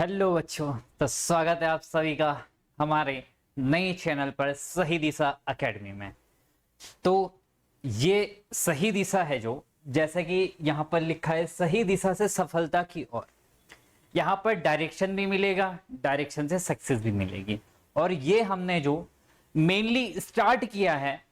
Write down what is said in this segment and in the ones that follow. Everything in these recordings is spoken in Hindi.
हेलो बच्चों। तो स्वागत है आप सभी का हमारे नए चैनल पर सही दिशा एकेडमी में। तो ये सही दिशा है जो जैसे कि यहाँ पर लिखा है सही दिशा से सफलता की ओर। यहाँ पर डायरेक्शन भी मिलेगा, डायरेक्शन से सक्सेस भी मिलेगी। और ये हमने जो मेनली स्टार्ट किया है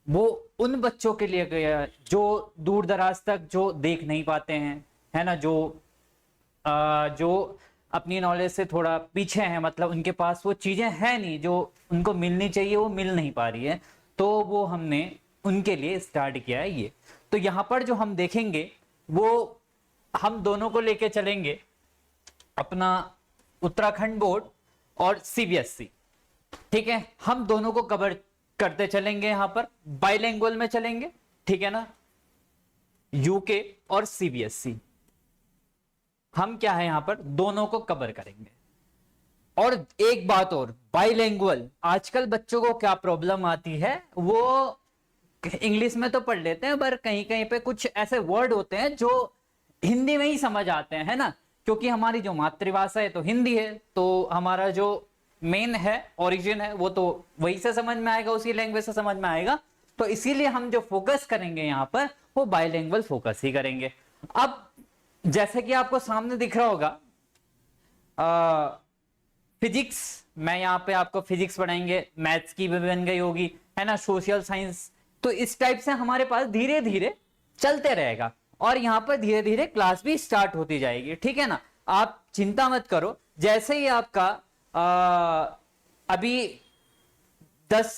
वो उन बच्चों के लिए किया है जो दूर दराज तक जो देख नहीं पाते हैं, है ना, जो अपनी नॉलेज से थोड़ा पीछे हैं, मतलब उनके पास वो चीजें हैं नहीं जो उनको मिलनी चाहिए, वो मिल नहीं पा रही है। तो वो हमने उनके लिए स्टार्ट किया है ये। तो यहां पर जो हम देखेंगे वो हम दोनों को लेके चलेंगे, अपना उत्तराखंड बोर्ड और सीबीएसई। ठीक है, हम दोनों को कवर करते चलेंगे, यहां पर बाइलिंगुअल में चलेंगे। ठीक है ना, यूके और सीबीएसई हम क्या है यहां पर दोनों को कवर करेंगे। और एक बात और, बाइलिंगुअल आजकल बच्चों को क्या प्रॉब्लम आती है, वो इंग्लिश में तो पढ़ लेते हैं पर कहीं कहीं पे कुछ ऐसे वर्ड होते हैं जो हिंदी में ही समझ आते हैं, है ना। क्योंकि हमारी जो मातृभाषा है तो हिंदी है, तो हमारा जो मेन है ओरिजिन है वो तो वही से समझ में आएगा, उसी लैंग्वेज से समझ में आएगा। तो इसीलिए हम जो फोकस करेंगे यहाँ पर वो बाइलिंगुअल फोकस ही करेंगे। अब जैसे कि आपको सामने दिख रहा होगा फिजिक्स, मैं यहाँ पे आपको फिजिक्स पढ़ाएंगे, मैथ्स की भी बन गई होगी, है ना, सोशल साइंस। तो इस टाइप से हमारे पास धीरे धीरे चलते रहेगा और यहाँ पर धीरे धीरे क्लास भी स्टार्ट होती जाएगी। ठीक है ना, आप चिंता मत करो। जैसे ही आपका अभी 10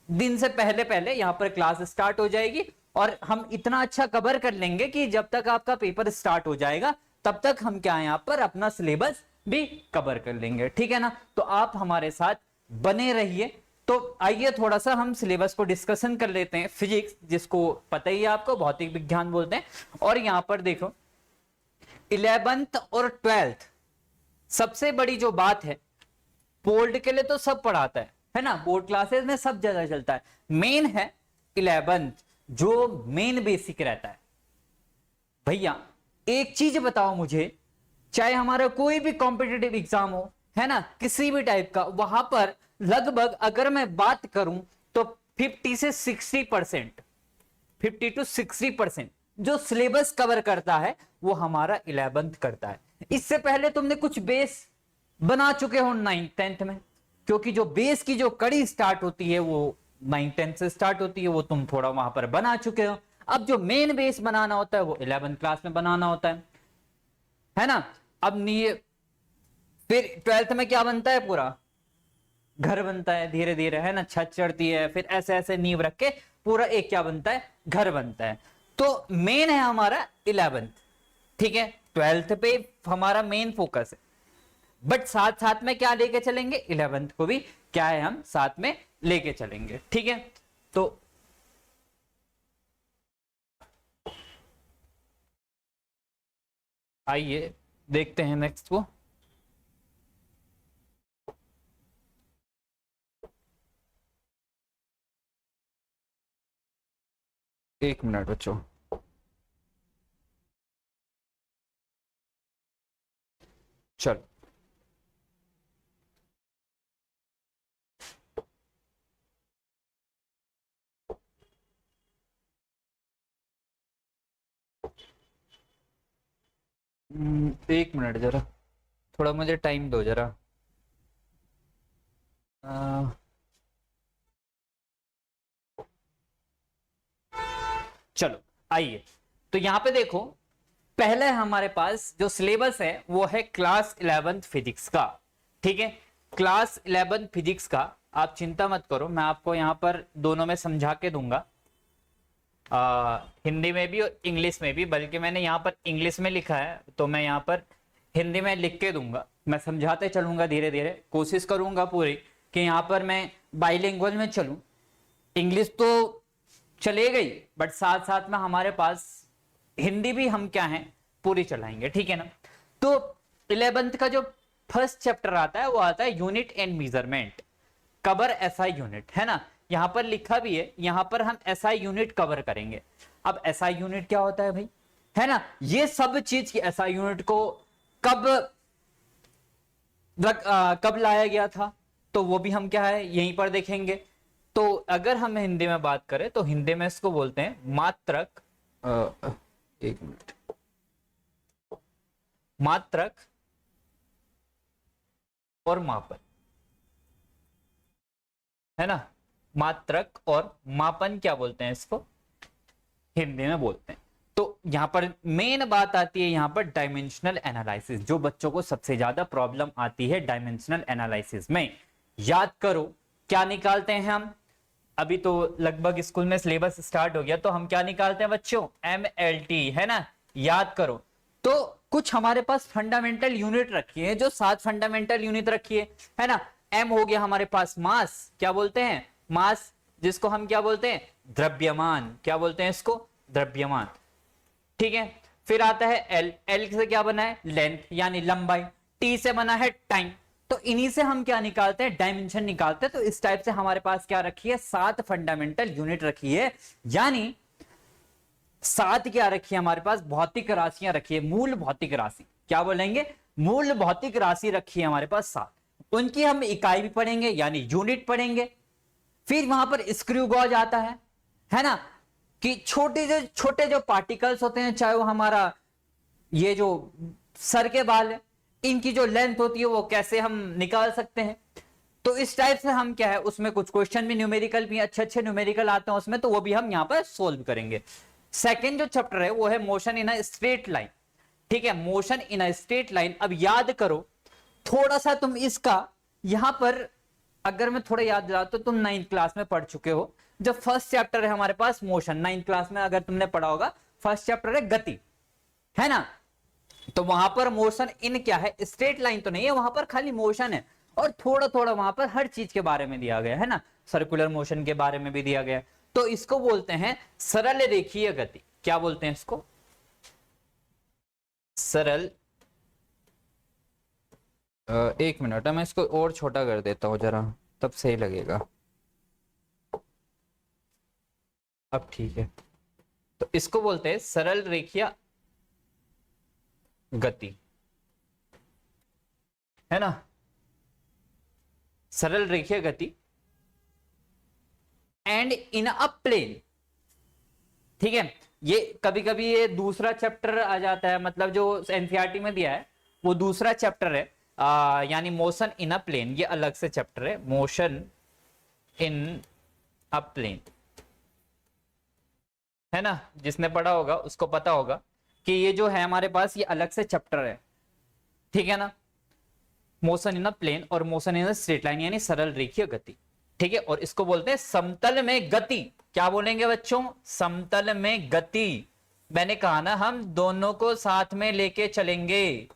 दिन से पहले पहले यहाँ पर क्लास स्टार्ट हो जाएगी और हम इतना अच्छा कवर कर लेंगे कि जब तक आपका पेपर स्टार्ट हो जाएगा तब तक हम क्या यहाँ पर अपना सिलेबस भी कवर कर लेंगे। ठीक है ना, तो आप हमारे साथ बने रहिए। तो आइए थोड़ा सा हम सिलेबस को डिस्कशन कर लेते हैं। फिजिक्स, जिसको पता ही है आपको, भौतिक विज्ञान बोलते हैं। और यहाँ पर देखो 11th और 12th सबसे बड़ी जो बात है, बोर्ड के लिए तो सब पढ़ाता है ना, बोर्ड क्लासेस में सब जगह चलता है। मेन है 11th जो मेन बेसिक रहता है। भैया एक चीज बताओ मुझे, चाहे हमारा कोई भी कॉम्पिटिटिव एग्जाम हो, है ना, किसी भी टाइप का, वहां पर लगभग अगर मैं बात करूं तो 50 से 60%, 50 to 60% जो सिलेबस कवर करता है वो हमारा 11th करता है। इससे पहले तुमने कुछ बेस बना चुके हो 9th 10th में, क्योंकि जो बेस की जो कड़ी स्टार्ट होती है वो 9th 10th से स्टार्ट होती है, वो तुम थोड़ा वहां पर बना चुके हो। अब जो मेन बेस बनाना होता है वो 11th क्लास में बनाना होता है ना। अब नहीं, फिर 12th में क्या बनता है, पूरा घर बनता है धीरे धीरे, है ना, छत चढ़ती है, फिर ऐसे ऐसे नींव रख के पूरा एक क्या बनता है, घर बनता है। तो मेन है हमारा 11th। ठीक है, 12th पे हमारा मेन फोकस है, बट साथ साथ में क्या लेके चलेंगे, 11th को भी क्या है हम साथ में लेके चलेंगे। ठीक है, तो आइए देखते हैं नेक्स्ट को। एक मिनट बच्चों, चलो। एक मिनट जरा, थोड़ा मुझे टाइम दो जरा। चलो आइए, तो यहां पे देखो, पहले हमारे पास जो सिलेबस है वो है क्लास 11th फिजिक्स का। ठीक है, क्लास 11th फिजिक्स का आप चिंता मत करो, मैं आपको यहां पर दोनों में समझा के दूंगा, हिंदी में भी और इंग्लिश में भी। बल्कि मैंने यहाँ पर इंग्लिश में लिखा है तो मैं यहाँ पर हिंदी में लिख के दूंगा, मैं समझाते चलूंगा धीरे धीरे, कोशिश करूंगा पूरी कि यहाँ पर मैं बाइलिंगुअल में चलूं। इंग्लिश तो चले गई बट साथ साथ में हमारे पास हिंदी भी हम क्या है पूरी चलाएंगे। ठीक है ना, तो 11th का जो फर्स्ट चैप्टर आता है वो आता है unit and measurement, cover SI unit, है ना। यहां पर लिखा भी है, यहां पर हम एसआई यूनिट कवर करेंगे। अब एसआई यूनिट क्या होता है भाई, है ना, ये सब चीज की एसआई यूनिट को कब कब लाया गया था, तो वो भी हम क्या है यहीं पर देखेंगे। तो अगर हम हिंदी में बात करें तो हिंदी में इसको बोलते हैं मात्रक, एक मिनट, मात्रक और मापन, है ना। मात्रक और मापन क्या बोलते हैं इसको, हिंदी में बोलते हैं। तो यहां पर मेन बात आती है यहां पर डायमेंशनल एनालिसिस, जो बच्चों को सबसे ज्यादा प्रॉब्लम आती है डायमेंशनल एनालिसिस में। याद करो क्या निकालते हैं हम, अभी तो लगभग स्कूल में सिलेबस स्टार्ट हो गया, तो हम क्या निकालते हैं बच्चों, MLT, है ना। याद करो, तो कुछ हमारे पास फंडामेंटल यूनिट रखी है, जो 7 फंडामेंटल यूनिट रखी है ना। M हो गया हमारे पास मास, क्या बोलते हैं, मास, जिसको हम क्या बोलते हैं, द्रव्यमान, क्या बोलते हैं इसको, द्रव्यमान, ठीक है। फिर आता है L, L से क्या बना है, लेंथ यानी लंबाई, T से बना है टाइम। तो इन्हीं से हम क्या निकालते हैं, डायमेंशन निकालते हैं। तो इस टाइप से हमारे पास क्या रखी है, 7 फंडामेंटल यूनिट रखी है, यानी 7 क्या रखी है हमारे पास, भौतिक राशियां रखी है, मूल भौतिक राशि, क्या बोलेंगे, मूल भौतिक राशि रखी है हमारे पास 7। उनकी हम इकाई भी पढ़ेंगे यानी यूनिट पढ़ेंगे। फिर वहां पर स्क्रू गॉज आता है ना, कि छोटे जो पार्टिकल्स होते हैं, चाहे वो हमारा ये जो सर के बाल है, इनकी जो लेंथ होती है वो कैसे हम निकाल सकते हैं। तो इस टाइप से हम क्या है, उसमें कुछ क्वेश्चन भी न्यूमेरिकल भी अच्छे न्यूमेरिकल आते हैं उसमें, तो वो भी हम यहां पर सोल्व करेंगे। सेकेंड जो चैप्टर है वो है motion in a straight line, ठीक है, motion in a straight line. अब याद करो थोड़ा सा तुम इसका, यहां पर अगर मैं थोड़ा याद दिला तो तुम 9th क्लास में पढ़ चुके हो, जब फर्स्ट चैप्टर है हमारे पास मोशन, 9th क्लास में अगर तुमने पढ़ा होगा, फर्स्ट चैप्टर है गति, है ना। तो वहां पर मोशन इन क्या है, स्ट्रेट लाइन तो नहीं है, वहां पर खाली मोशन है, और थोड़ा थोड़ा वहां पर हर चीज के बारे में दिया गया है ना, सर्कुलर मोशन के बारे में भी दिया गया है। तो इसको बोलते हैं सरल रेखीय गति, क्या बोलते हैं इसको, सरल, एक मिनट मैं इसको और छोटा कर देता हूं जरा, तब सही लगेगा। अब ठीक है, तो इसको बोलते हैं सरल रेखीय गति, है ना, सरल रेखीय गति एंड इन अ प्लेन, ठीक है। ये कभी कभी ये दूसरा चैप्टर आ जाता है, मतलब जो एनसीईआरटी में दिया है वो दूसरा चैप्टर है, यानी मोशन इन अ प्लेन, ये अलग से चैप्टर है, मोशन इन अ प्लेन, है ना। जिसने पढ़ा होगा उसको पता होगा कि ये जो है हमारे पास ये अलग से चैप्टर है, ठीक है ना। मोशन इन अ प्लेन और motion in a straight line यानी सरल रेखीय गति, ठीक है। और इसको बोलते हैं समतल में गति, क्या बोलेंगे बच्चों, समतल में गति। मैंने कहा ना हम दोनों को साथ में लेके चलेंगे,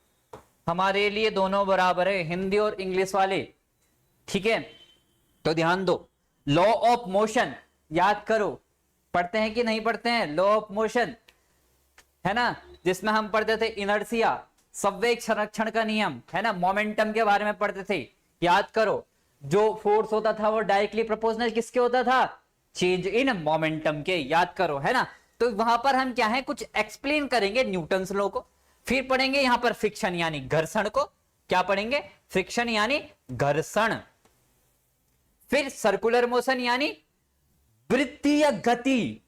हमारे लिए दोनों बराबर है, हिंदी और इंग्लिश वाले, ठीक है। तो ध्यान दो, लॉ ऑफ मोशन याद करो, पढ़ते हैं कि नहीं पढ़ते हैं, लॉ ऑफ मोशन, है ना, जिसमें हम पढ़ते थे इनर्शिया, संवेग संरक्षण का नियम, है ना, मोमेंटम के बारे में पढ़ते थे। याद करो, जो फोर्स होता था वो डायरेक्टली प्रोपोर्शनल किसके होता था, चेंज इन मोमेंटम के, याद करो, है ना। तो वहां पर हम क्या है, कुछ एक्सप्लेन करेंगे न्यूटन्स लॉ को, फिर पढ़ेंगे यहां पर फ्रिक्शन यानी घर्षण को, क्या पढ़ेंगे, फ्रिक्शन यानी घर्षण। फिर सर्कुलर मोशन यानी वृत्तीय गति,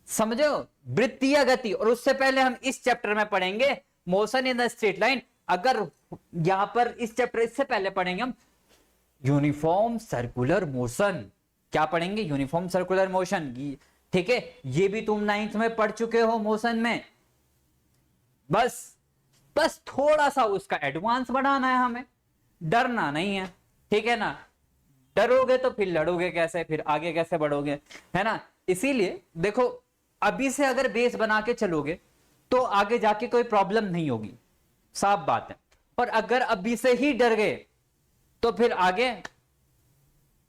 समझो, वृत्तीय गति। और उससे पहले हम इस चैप्टर में पढ़ेंगे motion in the straight line, अगर यहां पर इस चैप्टर इससे पहले पढ़ेंगे हम यूनिफॉर्म सर्कुलर मोशन, क्या पढ़ेंगे, यूनिफॉर्म सर्कुलर मोशन, ठीक है। ये भी तुम 9th में पढ़ चुके हो मोशन में, बस थोड़ा सा उसका एडवांस बढ़ाना है हमें, डरना नहीं है, ठीक है ना। डरोगे तो फिर लड़ोगे कैसे, फिर आगे कैसे बढ़ोगे, है ना। इसीलिए देखो, अभी से अगर बेस बना के चलोगे तो आगे जाके कोई प्रॉब्लम नहीं होगी, साफ बात है। और अगर अभी से ही डर गए तो फिर आगे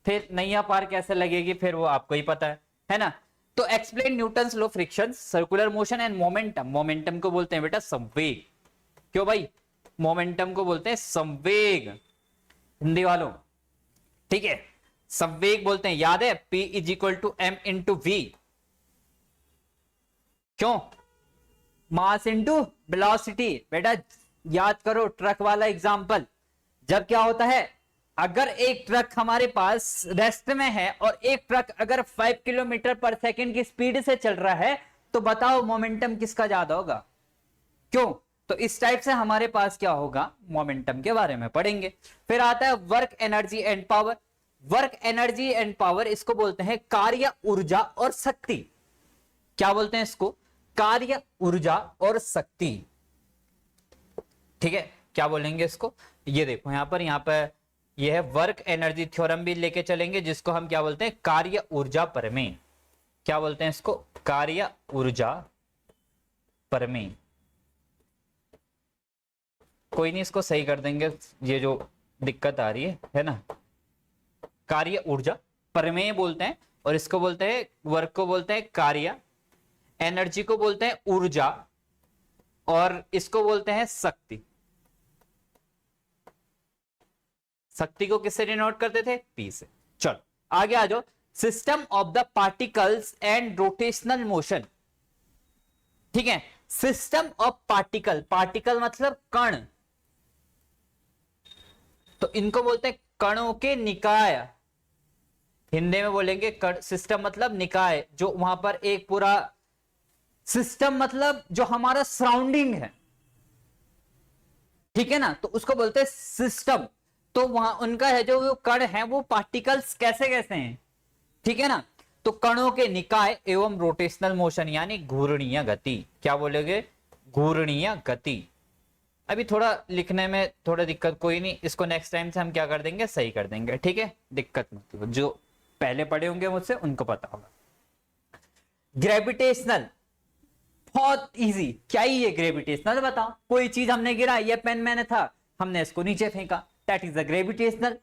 फिर नैया पार कैसे लगेगी, फिर वो आपको ही पता है ना। तो explain Newton's law friction, circular motion and momentum. Momentum को बोलते हैं बेटा संवेग, क्यों भाई, मोमेंटम को बोलते हैं संवेग, हिंदी वालों, ठीक है, संवेग बोलते हैं, याद है, P is equal to M into V, क्यों, मास इंटू वेलोसिटी। बेटा याद करो ट्रक वाला एग्जांपल, जब क्या होता है, अगर एक ट्रक हमारे पास रेस्ट में है और एक ट्रक अगर 5 किलोमीटर पर सेकंड की स्पीड से चल रहा है, तो बताओ मोमेंटम किसका ज्यादा होगा? क्यों? तो इस टाइप से हमारे पास क्या होगा, मोमेंटम के बारे में पढ़ेंगे। फिर आता है work energy and power. Work energy and power, इसको बोलते हैं कार्य, ऊर्जा और शक्ति। क्या बोलते हैं इसको? कार्य, ऊर्जा और शक्ति। ठीक है, क्या बोलेंगे इसको? ये देखो यहां पर ये है वर्क एनर्जी थ्योरम भी लेके चलेंगे, जिसको हम क्या बोलते हैं, कार्य ऊर्जा प्रमेय। क्या बोलते हैं इसको? कार्य ऊर्जा प्रमेय। कोई नहीं, इसको सही कर देंगे, ये जो दिक्कत आ रही है ना। कार्य ऊर्जा प्रमेय बोलते हैं, और इसको बोलते हैं, वर्क को बोलते हैं कार्य, एनर्जी को बोलते हैं ऊर्जा, और इसको बोलते हैं शक्ति। शक्ति को किससे डिनोट करते थे? पी से। चलो आगे आ जाओ। System of the particles and rotational motion. ठीक है, सिस्टम ऑफ पार्टिकल, पार्टिकल मतलब कण, तो इनको बोलते हैं कणों के निकाय। हिंदी में बोलेंगे कण। सिस्टम मतलब निकाय, जो वहां पर एक पूरा सिस्टम मतलब जो हमारा सराउंडिंग है, ठीक है ना, तो उसको बोलते हैं सिस्टम। तो वहां उनका है जो कण है वो पार्टिकल्स कैसे कैसे हैं, ठीक है ना। तो कणों के निकाय एवं रोटेशनल मोशन यानी घूर्णीय गति। क्या बोलोगे? घूर्णीय गति। अभी थोड़ा लिखने में थोड़ा दिक्कत, कोई नहीं, इसको नेक्स्ट टाइम से हम क्या कर देंगे, सही कर देंगे। ठीक है, दिक्कत मतलब जो पहले पढ़े होंगे मुझसे उनको पता होगा। ग्रेविटेशनल, बहुत इजी। क्या ही है ग्रेविटेशनल? बताओ, कोई चीज हमने गिरा, ये पेन मैंने था, हमने इसको नीचे फेंका, दैट इज अ ग्रेविटेशनल।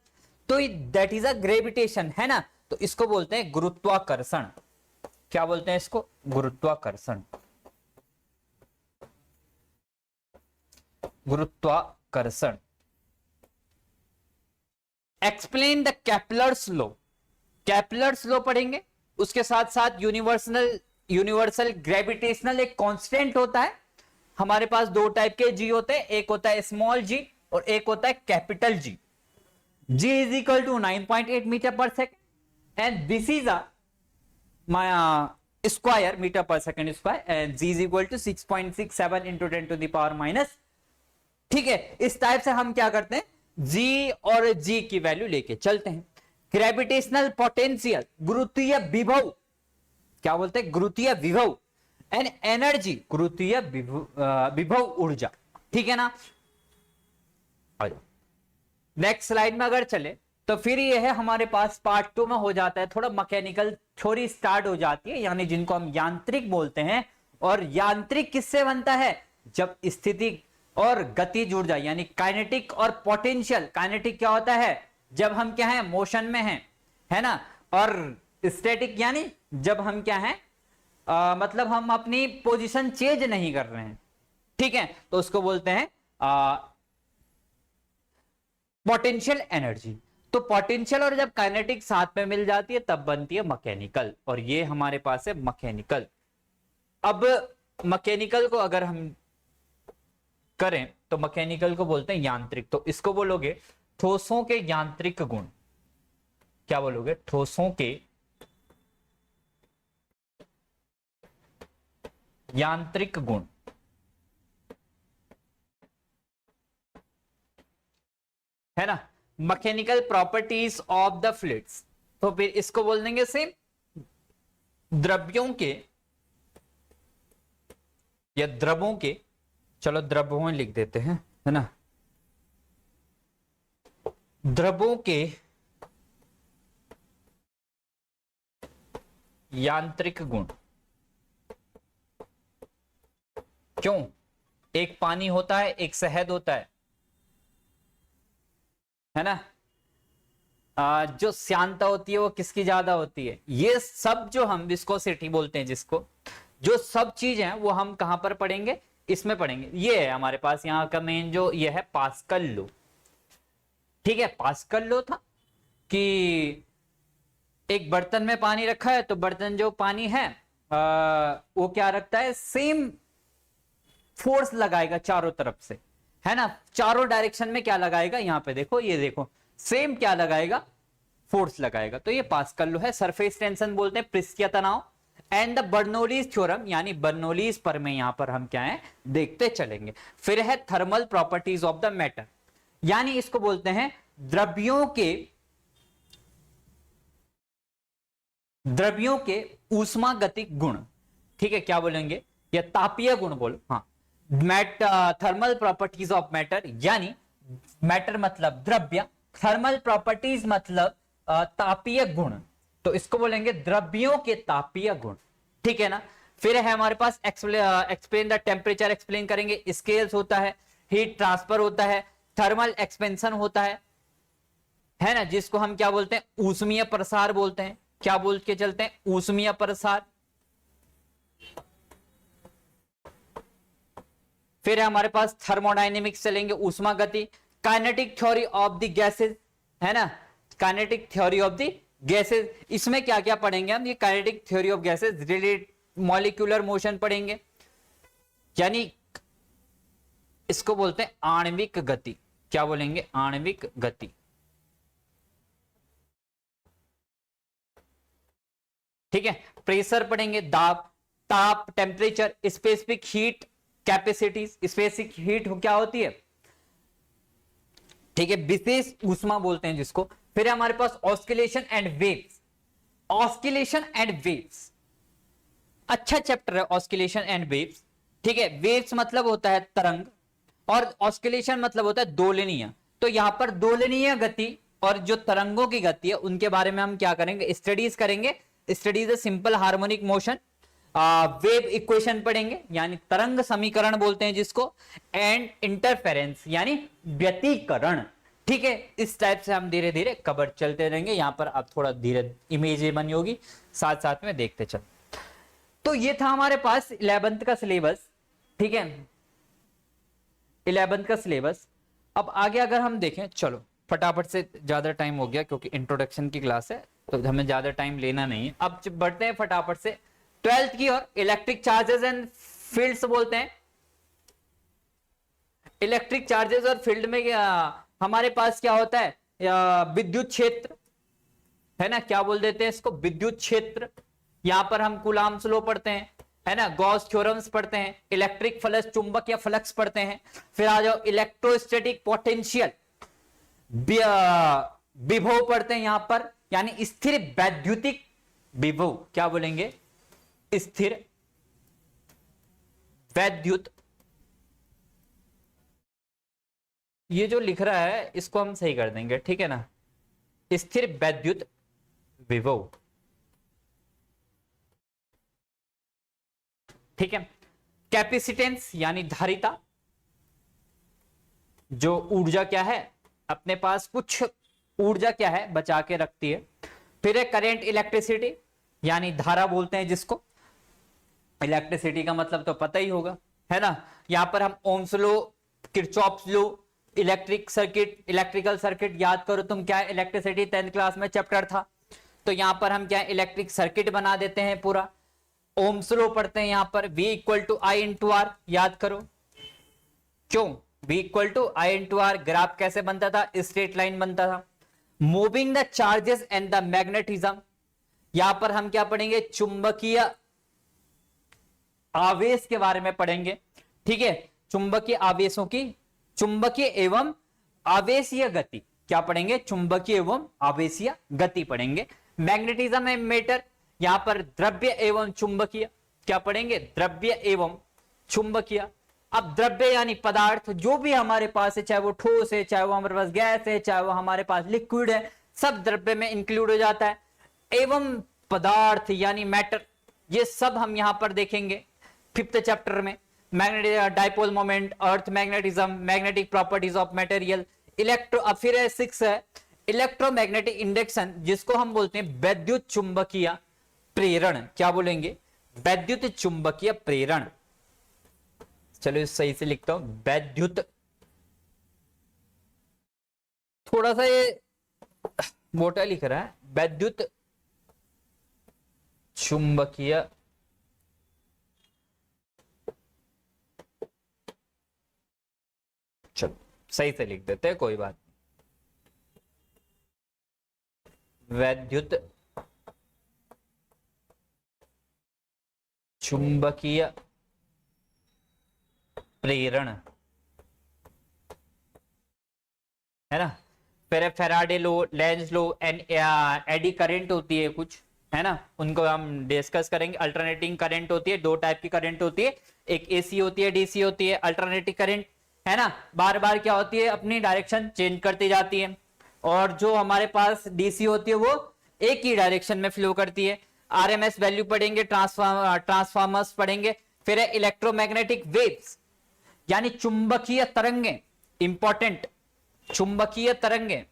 तो दैट इज अ ग्रेविटेशन, है ना। तो इसको बोलते हैं गुरुत्वाकर्षण। क्या बोलते हैं इसको? गुरुत्वाकर्षण। गुरुत्वाकर्षण। Explain the Kepler's law. Kepler's law पढ़ेंगे, उसके साथ साथ यूनिवर्सल ग्रेविटेशनल एक कांस्टेंट होता है। हमारे पास दो टाइप के जी होते हैं, एक होता है स्मॉल जी और एक होता है capital G. G is equal to 9.8 metre per second and this is a square metre per second square, and G is equal to 6.67 into 10 to the power minus। ठीक है, इस टाइप से हम क्या करते हैं, G और G की वैल्यू लेके चलते हैं। ग्रेविटेशनल पोटेंशियल, गुरुत्वीय विभव। क्या बोलते हैं? गुरुत्वीय विभव। एंड एनर्जी, गुरुत्वीय विभव ऊर्जा। ठीक है ना। नेक्स्ट स्लाइड में अगर चले तो फिर ये है हमारे पास पार्ट 2 में हो जाता है, थोड़ा मैकेनिकल थ्योरी स्टार्ट हो जाती है, यानी जिनको हम यांत्रिक बोलते हैं। और यांत्रिक किससे बनता है? जब स्थिति और गति जुड़ जाए, यानी काइनेटिक और पोटेंशियल। काइनेटिक क्या होता है? जब हम क्या है, मोशन में हैं, है ना। और स्टैटिक यानी जब हम क्या है, मतलब हम अपनी पोजीशन चेंज नहीं कर रहे हैं। ठीक है, तो उसको बोलते हैं पोटेंशियल एनर्जी। तो पोटेंशियल और जब काइनेटिक साथ में मिल जाती है तब बनती है मैकेनिकल, और ये हमारे पास है मैकेनिकल। अब मैकेनिकल को अगर हम करें तो मैकेनिकल को बोलते हैं यांत्रिक। तो इसको बोलोगे ठोसों के यांत्रिक गुण। क्या बोलोगे? ठोसों के यांत्रिक गुण, है ना। Mechanical properties of the fluids. तो फिर इसको बोल देंगे सेम, द्रव्यों के या द्रवों के, चलो द्रवों लिख देते हैं, है ना। द्रवों के यांत्रिक गुण। क्यों? एक पानी होता है, एक शहद होता है ना। जो श्यानता होती है वो किसकी ज्यादा होती है? ये सब जो हम विस्कोसिटी बोलते हैं, जिसको जो सब चीज है वो हम कहां पर पढ़ेंगे? इसमें पढ़ेंगे। ये है हमारे पास यहाँ का मेन जो ये है पास्कल लॉ। ठीक है, पास्कल लॉ था कि एक बर्तन में पानी रखा है, तो बर्तन जो पानी है वो क्या रखता है, सेम फोर्स लगाएगा चारों तरफ से, है ना, चारों डायरेक्शन में क्या लगाएगा, यहां पे देखो, ये देखो सेम क्या लगाएगा, फोर्स लगाएगा। तो ये पास्कल लॉ है। सरफेस टेंशन बोलते हैं पृष्ठीय तनाव। एंड द बर्नौलीज थ्योरम, यानी बर्नौलीज पर में यहां पर हम क्या है देखते चलेंगे। फिर है thermal properties of the matter, यानी इसको बोलते हैं द्रव्यों के ऊष्मागतिक गुण। ठीक है, क्या बोलेंगे, या तापीय गुण बोलो, हाँ। थर्मल प्रॉपर्टीज ऑफ मैटर, यानी मैटर मतलब द्रव्य, थर्मल प्रॉपर्टीज मतलब तापीय गुण, तो इसको बोलेंगे द्रव्यों के तापीय गुण। ठीक है ना। फिर है हमारे पास एक्सप्लेन द टेम्परेचर, एक्सप्लेन करेंगे। स्केल्स होता है, हीट ट्रांसफर होता है, थर्मल एक्सपेंशन होता है ना, जिसको हम क्या बोलते हैं, ऊष्मीय प्रसार बोलते हैं। क्या बोल के चलते हैं, ऊष्मीय प्रसार। फिर है हमारे पास थर्मोडायनेमिक्स चलेंगे, ऊष्मा गति। Kinetic theory of the gases, है ना, kinetic theory of the gases, इसमें क्या क्या पढ़ेंगे हम, ये kinetic theory of gases, related molecular motion पढ़ेंगे, यानी इसको बोलते हैं आणविक गति। क्या बोलेंगे, आणविक गति। ठीक है। प्रेशर पढ़ेंगे, दाब, ताप, temperature, specific heat capacities, specific heat क्या होती है, ठीक है, विशेष ऊष्मा बोलते हैं जिसको। फिर हमारे पास oscillation and waves, oscillation and waves, अच्छा चैप्टर है ऑस्किलेशन एंड वेव्स। ठीक है, वेव्स मतलब होता है तरंग, और ऑस्किलेशन मतलब होता है दोलनीय। तो यहां पर दोलनीय गति और जो तरंगों की गति है उनके बारे में हम क्या करेंगे, स्टडीज करेंगे। Studies simple harmonic motion, wave equation पढ़ेंगे, यानी तरंग समीकरण बोलते हैं जिसको, एंड इंटरफेरेंस यानी व्यतिकरण। ठीक है, इस टाइप से हम धीरे धीरे कवर चलते रहेंगे। यहां पर अब थोड़ा धीरे इमेज बनी होगी, साथ साथ में देखते चल। तो ये था हमारे पास 11th का सिलेबस। ठीक है, 11th का सिलेबस। अब आगे अगर हम देखें, चलो फटाफट से, ज्यादा टाइम हो गया क्योंकि इंट्रोडक्शन की क्लास है तो हमें ज्यादा टाइम लेना नहीं है। अब बढ़ते हैं फटाफट से 12th की ओर। इलेक्ट्रिक चार्जेस एंड फील्ड्स बोलते हैं। इलेक्ट्रिक चार्जेस और फील्ड में हमारे पास क्या होता है, विद्युत क्षेत्र, है ना, क्या बोल देते हैं इसको, विद्युत क्षेत्र। यहां पर हम कूलाम्स लॉ पढ़ते हैं, है ना, गॉस थ्योरम्स पढ़ते हैं, इलेक्ट्रिक फ्लक्स, चुंबक या फ्लक्स पढ़ते हैं। फिर आ जाओ इलेक्ट्रोस्टैटिक पोटेंशियल, विभव पढ़ते हैं यहां पर, यानी स्थिर वैद्युतिक विभव। क्या बोलेंगे, स्थिर वैद्युत, ये जो लिख रहा है इसको हम सही कर देंगे, ठीक है ना, स्थिर वैद्युत विभव। ठीक है। कैपेसिटेंस यानी धारिता, जो ऊर्जा क्या है, अपने पास कुछ ऊर्जा क्या है बचा के रखती है। फिर है करंट इलेक्ट्रिसिटी, यानी धारा बोलते हैं जिसको। इलेक्ट्रिसिटी का मतलब तो पता ही होगा, है ना। यहां पर हम Ohm's law, Kirchhoff's law, electric circuit, electrical circuit याद करो तुम, क्या इलेक्ट्रिसिटी 10th क्लास में चैप्टर था। तो यहां पर हम क्या इलेक्ट्रिक सर्किट बना देते हैं पूरा। ओम्स लॉ पढ़ते हैं यहां पर, V equal to I into R, याद करो क्यों, V equal to I into R. Graph कैसे बनता था, स्ट्रेट लाइन बनता था। Moving the charges and the magnetism, यहां पर हम क्या पढ़ेंगे, चुंबकीय आवेश के बारे में पढ़ेंगे। ठीक है, चुंबकीय आवेशों की, चुंबकीय एवं आवेशीय गति, क्या पढ़ेंगे, चुंबकीय एवं आवेशीय गति पढ़ेंगे। मैग्नेटिज्म एंड मैटर, यहां पर द्रव्य एवं चुंबकीय, क्या पढ़ेंगे, द्रव्य एवं चुंबकीय। अब द्रव्य यानी पदार्थ, जो भी हमारे पास है, चाहे वो ठोस है, चाहे वो हमारे पास गैस है, चाहे वो हमारे पास लिक्विड है, सब द्रव्य में इंक्लूड हो जाता है। एवं पदार्थ यानी मैटर, ये सब हम यहां पर देखेंगे 5th चैप्टर में। Magnetic dipole moment, earth magnetism, magnetic properties of material, electro, फिर 6 है इलेक्ट्रोमैग्नेटिक इंडक्शन, जिसको हम बोलते हैं वैद्युत चुंबकीय प्रेरण। क्या बोलेंगे, वैद्युत चुंबकीय प्रेरण। चलो सही से लिखता हूं, वैद्युत, थोड़ा सा ये मोटा लिख रहा है, वैद्युत चुंबकीय सही से लिख देते हैं, कोई बात नहीं। वैद्युत चुंबकीय प्रेरण, है ना। फिर फेराडे लो, लेंज लो, एडी करंट होती है कुछ, है ना, उनको हम डिस्कस करेंगे। अल्टरनेटिंग करंट होती है, दो टाइप की करंट होती है, एक एसी होती है, डीसी होती है। अल्टरनेटिंग करंट, है ना, बार बार क्या होती है, अपनी डायरेक्शन चेंज करती जाती है। और जो हमारे पास डीसी होती है वो एक ही डायरेक्शन में फ्लो करती है। आरएमएस वैल्यू पढ़ेंगे, ट्रांसफार्मर्स पढ़ेंगे। फिर है इलेक्ट्रोमैग्नेटिक वेव्स, यानी चुंबकीय तरंगे, इंपॉर्टेंट, चुंबकीय तरंगे।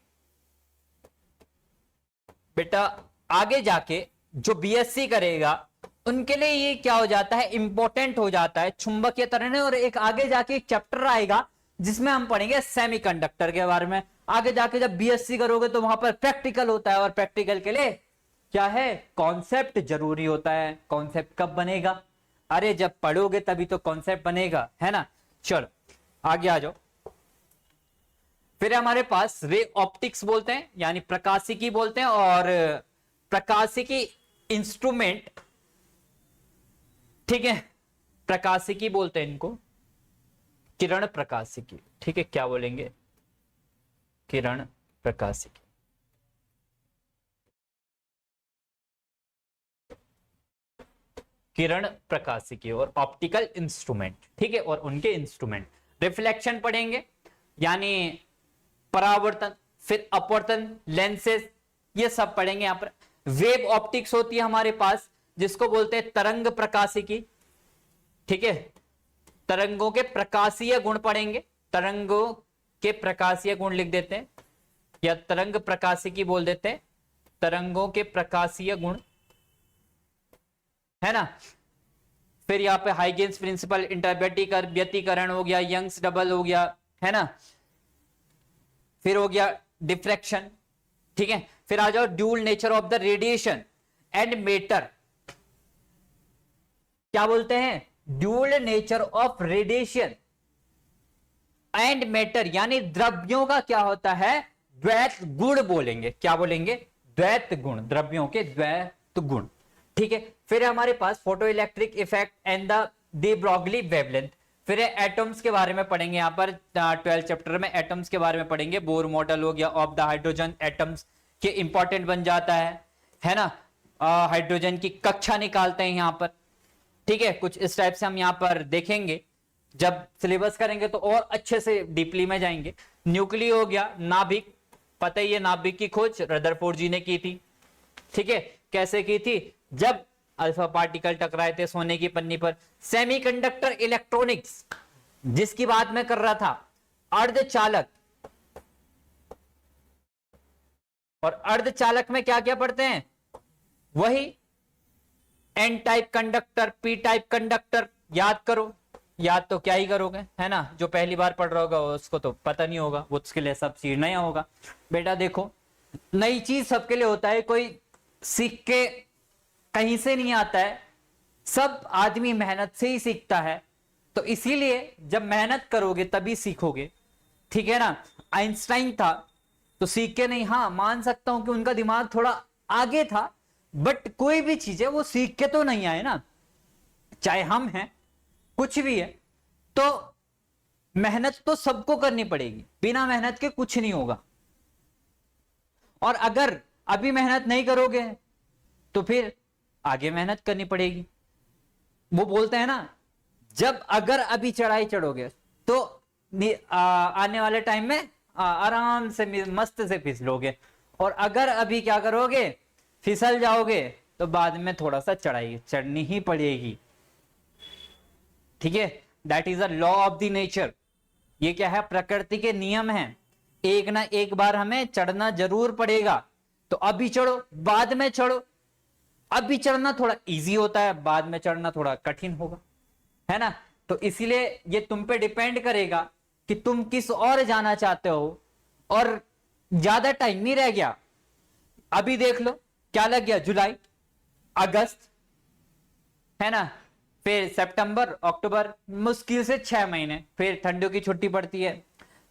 बेटा आगे जाके जो बीएससी करेगा उनके लिए ये क्या हो जाता है, इंपॉर्टेंट हो जाता है चुंबकीय तरंगे। और एक आगे जाके एक चैप्टर आएगा जिसमें हम पढ़ेंगे सेमीकंडक्टर के बारे में। आगे जाके जब बीएससी करोगे तो वहां पर प्रैक्टिकल होता है, और प्रैक्टिकल के लिए क्या है, कॉन्सेप्ट जरूरी होता है। कॉन्सेप्ट कब बनेगा, अरे जब पढ़ोगे तभी तो कॉन्सेप्ट बनेगा, है ना। चलो आगे आ जाओ। फिर हमारे पास रे ऑप्टिक्स बोलते हैं, यानी प्रकाशिकी बोलते हैं। और प्रकाशिकी इंस्ट्रूमेंट, ठीक है, प्रकाशिकी बोलते हैं इनको, किरण प्रकाशिकी, ठीक है, क्या बोलेंगे, किरण प्रकाशिकी। किरण प्रकाशिकी और ऑप्टिकल इंस्ट्रूमेंट, ठीक है, और उनके इंस्ट्रूमेंट। रिफ्लेक्शन पढ़ेंगे, यानी परावर्तन, फिर अपवर्तन, लेंसेज, ये सब पढ़ेंगे यहां पर। वेव ऑप्टिक्स होती है हमारे पास, जिसको बोलते हैं तरंग प्रकाशिकी, ठीक है। तरंगों के प्रकाशीय गुण पढ़ेंगे, तरंगों के प्रकाशीय गुण लिख देते हैं, या तरंग प्रकाशिकी बोल देते हैं, तरंगों के प्रकाशीय गुण, है ना। फिर यहाँ पे हाइगेन्स प्रिंसिपल, व्यतिकरण हो गया, यंग्स डबल हो गया, है ना। फिर हो गया डिफ्रैक्शन, ठीक है। फिर आ जाओ dual nature of the radiation and matter, क्या बोलते हैं, dual nature of radiation and matter, यानी द्रव्यों का क्या होता है, द्वैत गुण बोलेंगे। क्या बोलेंगे, द्वैत गुण, द्रव्यों के द्वैत गुण, ठीक है। फिर हमारे पास photoelectric effect and the de Broglie wavelength. फिर एटम्स के बारे में पढ़ेंगे, यहाँ पर 12 चैप्टर में एटम्स के बारे में पढ़ेंगे। बोर मॉडल हो गया ऑफ द हाइड्रोजन एटम्स के इंपॉर्टेंट बन जाता है ना। हाइड्रोजन की कक्षा निकालते हैं यहाँ पर, ठीक है। कुछ इस टाइप से हम यहाँ पर देखेंगे, जब सिलेबस करेंगे तो और अच्छे से डीपली में जाएंगे। न्यूक्लियो हो गया, नाभिक, पता ही है नाभिक की खोज रदरफोर्ड जी ने की थी, ठीक है। कैसे की थी, जब अल्फा पार्टिकल टकराए थे सोने की पन्नी पर। सेमीकंडक्टर इलेक्ट्रॉनिक्स, जिसकी बात मैं कर रहा था, अर्धचालक, और अर्धचालक में क्या क्या पढ़ते हैं, वही N type conductor, P type conductor, याद करो। याद तो क्या ही करोगे, है ना, जो पहली बार पढ़ रहा होगा उसको तो पता नहीं होगा, वो उसके लिए सब चीज नया होगा। बेटा देखो, नई चीज सबके लिए होता है, कोई सीख के कहीं से नहीं आता है, सब आदमी मेहनत से ही सीखता है। तो इसीलिए जब मेहनत करोगे तभी सीखोगे, ठीक है ना। आइंस्टाइन था तो सीख के नहीं, हाँ मान सकता हूं कि उनका दिमाग थोड़ा आगे था, बट कोई भी चीज है वो सीख के तो नहीं आए ना। चाहे हम हैं, कुछ भी है, तो मेहनत तो सबको करनी पड़ेगी, बिना मेहनत के कुछ नहीं होगा। और अगर अभी मेहनत नहीं करोगे तो फिर आगे मेहनत करनी पड़ेगी। वो बोलते हैं ना, जब अगर अभी चढ़ाई चढ़ोगे तो आने वाले टाइम में आराम से मस्त से फिसलोगे, और अगर अभी क्या करोगे, फिसल जाओगे, तो बाद में थोड़ा सा चढ़ाई चढ़नी ही पड़ेगी, ठीक है। That is a law of the nature, ये क्या है, प्रकृति के नियम हैं। एक ना एक बार हमें चढ़ना जरूर पड़ेगा, तो अभी चढ़ो बाद में चढ़ो। अभी चढ़ना थोड़ा इजी होता है, बाद में चढ़ना थोड़ा कठिन होगा, है ना। तो इसीलिए ये तुम पे डिपेंड करेगा कि तुम किस और जाना चाहते हो। और ज्यादा टाइम नहीं रह गया, अभी देख लो क्या लग गया, जुलाई, अगस्त, है ना, फिर सितंबर, अक्टूबर, मुश्किल से 6 महीने, फिर ठंडियों की छुट्टी पड़ती है,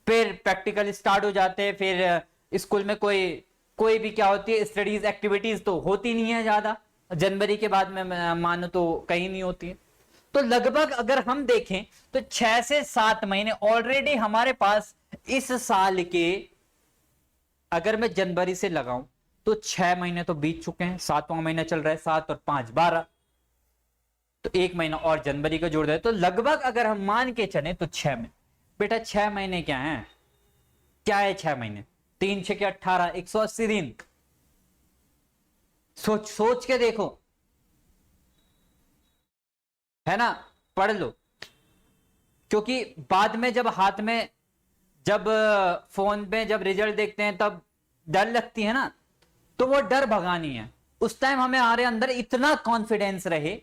फिर प्रैक्टिकल स्टार्ट हो जाते हैं, फिर स्कूल में कोई भी क्या होती है, स्टडीज एक्टिविटीज तो होती नहीं है ज्यादा, जनवरी के बाद में मानो तो कहीं नहीं होती है। तो लगभग अगर हम देखें तो 6 से 7 महीने ऑलरेडी हमारे पास इस साल के, अगर मैं जनवरी से लगाऊं तो 6 महीने तो बीत चुके हैं, 7वां महीना चल रहा है, 7 और 5 12, तो 1 महीना और जनवरी का जोड़ दे तो लगभग अगर हम मान के चले तो 6 महीने। बेटा 6 महीने क्या है, क्या है 6 महीने, 3 6 के 18, 180 दिन। सोच के देखो, है ना, पढ़ लो, क्योंकि बाद में जब हाथ में, जब फोन पे जब रिजल्ट देखते हैं तब डर लगती है ना, तो वो डर भगानी है। उस टाइम हमें हमारे अंदर इतना कॉन्फिडेंस रहे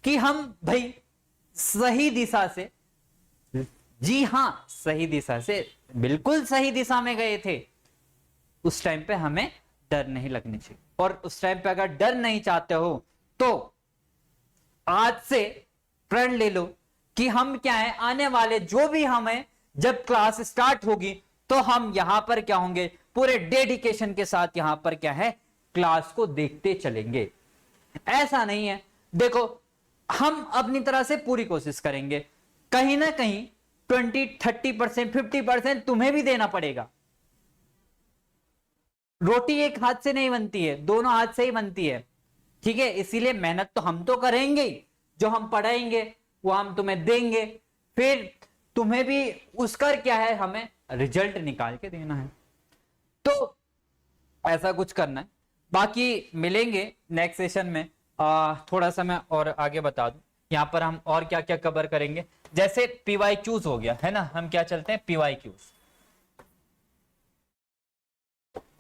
कि हम भाई सही दिशा से, जी हां सही दिशा से, बिल्कुल सही दिशा में गए थे। उस टाइम पे हमें डर नहीं लगनी चाहिए। और उस टाइम पे अगर डर नहीं चाहते हो तो आज से प्रण ले लो कि हम क्या है, आने वाले जो भी हमें जब क्लास स्टार्ट होगी तो हम यहां पर क्या होंगे, पूरे डेडिकेशन के साथ यहां पर क्या है, क्लास को देखते चलेंगे। ऐसा नहीं है, देखो हम अपनी तरह से पूरी कोशिश करेंगे, कहीं ना कहीं 20-30% 50% तुम्हें भी देना पड़ेगा। रोटी एक हाथ से नहीं बनती है, दोनों हाथ से ही बनती है, ठीक है। इसीलिए मेहनत तो हम तो करेंगे ही, जो हम पढ़ाएंगे वो हम तुम्हें देंगे, फिर तुम्हें भी उसका क्या है, हमें रिजल्ट निकाल के देना है। तो ऐसा कुछ करना है। बाकी मिलेंगे नेक्स्ट सेशन में। थोड़ा सा मैं और आगे बता दूं, यहां पर हम और क्या क्या कवर करेंगे। जैसे PYQs हो गया है ना, हम क्या चलते हैं, PYQs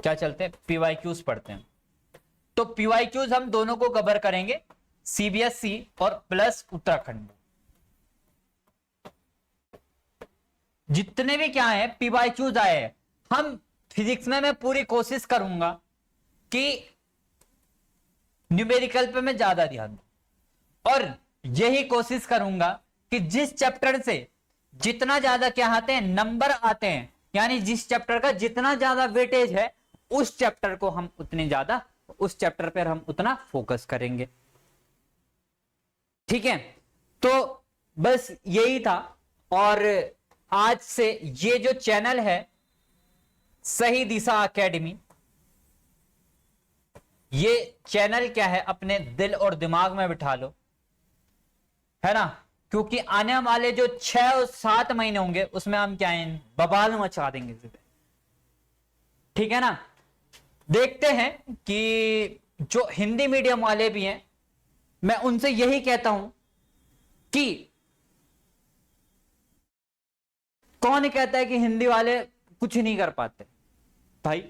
क्या चलते हैं, PYQs पढ़ते हैं। तो PYQs हम दोनों को कवर करेंगे, CBSE और प्लस उत्तराखंड। जितने भी क्या है PYQs आए हैं, हम फिजिक्स में मैं पूरी कोशिश करूंगा कि न्यूमेरिकल पे मैं ज्यादा ध्यान दूं, और यही कोशिश करूंगा कि जिस चैप्टर से जितना ज्यादा क्या आते हैं, नंबर आते हैं, यानी जिस चैप्टर का जितना ज्यादा वेटेज है, उस चैप्टर को हम उतनी ज्यादा, उस चैप्टर पर हम उतना फोकस करेंगे, ठीक है। तो बस यही था। और आज से ये जो चैनल है सही दिशा एकेडमी, ये चैनल क्या है, अपने दिल और दिमाग में बिठा लो, है ना, क्योंकि आने वाले जो 6 और 7 महीने होंगे उसमें हम क्या है, बवाल मचा देंगे, ठीक है ना। देखते हैं कि जो हिंदी मीडियम वाले भी हैं, मैं उनसे यही कहता हूं कि कौन कहता है कि हिंदी वाले कुछ नहीं कर पाते, भाई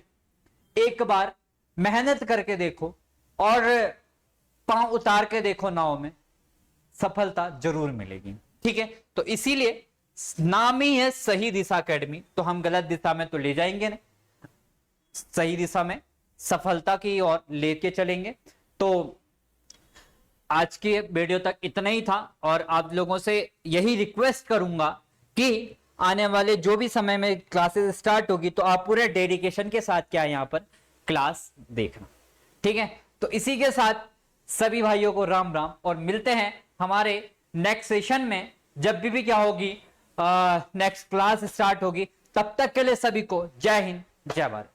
एक बार मेहनत करके देखो और पांव उतार के देखो नाव में, सफलता जरूर मिलेगी, ठीक है। तो इसीलिए नाम ही है सही दिशा एकेडमी, तो हम गलत दिशा में तो ले जाएंगे नहीं, सही दिशा में सफलता की ओर लेके चलेंगे। तो आज के वीडियो तक इतना ही था, और आप लोगों से यही रिक्वेस्ट करूंगा कि आने वाले जो भी समय में क्लासेस स्टार्ट होगी तो आप पूरे डेडिकेशन के साथ क्या यहां पर क्लास देखना, ठीक है। तो इसी के साथ सभी भाइयों को राम राम, और मिलते हैं हमारे नेक्स्ट सेशन में, जब भी क्या होगी, नेक्स्ट क्लास स्टार्ट होगी। तब तक के लिए सभी को जय हिंद जय भारत।